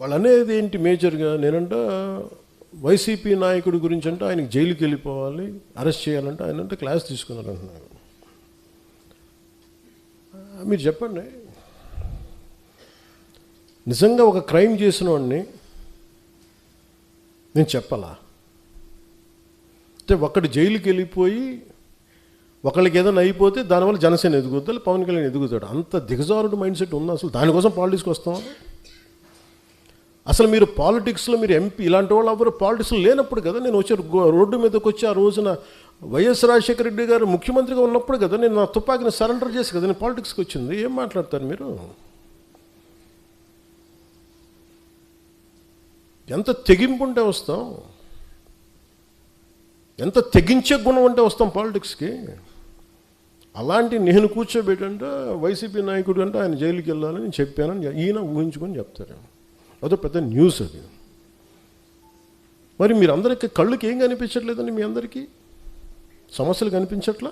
వాళ్ళు అనేది ఏంటి మేజర్గా, నేనంట వైసీపీ నాయకుడి గురించి అంటే ఆయనకి జైలుకి వెళ్ళిపోవాలి, అరెస్ట్ చేయాలంటే ఆయన అంటే క్లాస్ తీసుకున్నారు అంటున్నారు. మీరు చెప్పండి, నిజంగా ఒక క్రైమ్ చేసిన వాడిని నేను చెప్పాలా? అంటే ఒకటి జైలుకి వెళ్ళిపోయి ఒకళ్ళకి ఏదైనా అయిపోతే దానివల్ల జనసేన ఎదుగుతాడు, పవన్ కళ్యాణ్ ఎదుగుతాడు. అంత దిగజారుడు మైండ్ సెట్ ఉంది. అసలు దానికోసం పాలిటిక్స్కి వస్తాం? అసలు మీరు పాలిటిక్స్లో మీరు ఎంపీ ఇలాంటి వాళ్ళు ఎవరు పాలిటిక్స్లో లేనప్పుడు కదా నేను వచ్చి రోడ్డు మీదకి వచ్చి ఆ రోజున వైఎస్ రాజశేఖర రెడ్డి గారు ముఖ్యమంత్రిగా ఉన్నప్పుడు కదా నేను నా తుపాకీని సరెండర్ చేసి కదా నేను పాలిటిక్స్కి వచ్చింది. ఏం మాట్లాడతారు మీరు? ఎంత తెగింపు ఉంటే వస్తాం, ఎంత తెగించే గుణం ఉంటే వస్తాం పాలిటిక్స్కి. అలాంటి నేను కూర్చోబెట్టంటే వైసీపీ నాయకుడు అంటే ఆయన జైలుకి వెళ్ళాలని నేను చెప్పానని ఈయన ఊహించుకొని చెప్తారు. అదో పెద్ద న్యూస్ అది. మరి మీరు అందరికీ కళ్ళుకి ఏం కనిపించట్లేదండి? మీ అందరికీ సమస్యలు కనిపించట్లా?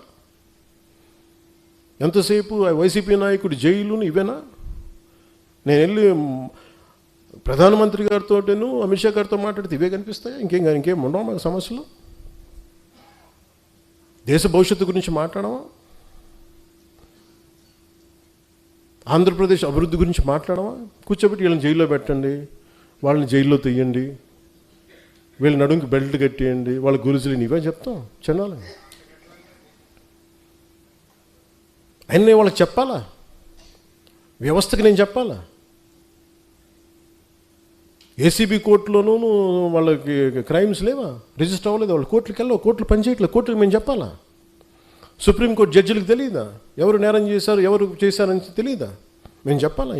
ఎంతసేపు వైసీపీ నాయకుడు జైలును ఇవేనా? నేను వెళ్ళి ప్రధానమంత్రి గారితోటను అమిత్ షా గారితో మాట్లాడితే ఇవే కనిపిస్తాయా? ఇంకేం ఉండవు మాకు సమస్యలు? దేశ భవిష్యత్తు గురించి మాట్లాడమా? ఆంధ్రప్రదేశ్ అభివృద్ధి గురించి మాట్లాడమా? కూర్చోబెట్టి వీళ్ళని జైల్లో పెట్టండి, వాళ్ళని జైల్లో తీయండి, వీళ్ళ నడుంకి బెల్ట్ కట్టేయండి, వాళ్ళ గురుజులు ఇవే చెప్తాం చెన్నాలి. అయినా వాళ్ళకి చెప్పాలా? వ్యవస్థకి నేను చెప్పాలా? ఏసీబీ కోర్టులోనూ వాళ్ళకి క్రైమ్స్ లేవా? రిజిస్టర్ అవ్వలేదు, వాళ్ళు కోర్టులకు వెళ్ళవు, కోర్టులు పనిచేయట్లేదు, కోర్టులకు మేము చెప్పాలా? సుప్రీంకోర్టు జడ్జిలకు తెలియదా ఎవరు నేరం చేశారు, ఎవరు చేశారని తెలియదా? మేము చెప్పాలా?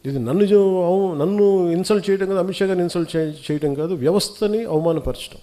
ఇది నన్ను ఇన్సల్ట్ చేయడం కాదు, అమిత్ షా గారిని ఇన్సల్ట్ చేయడం కాదు, వ్యవస్థని అవమానపరచడం.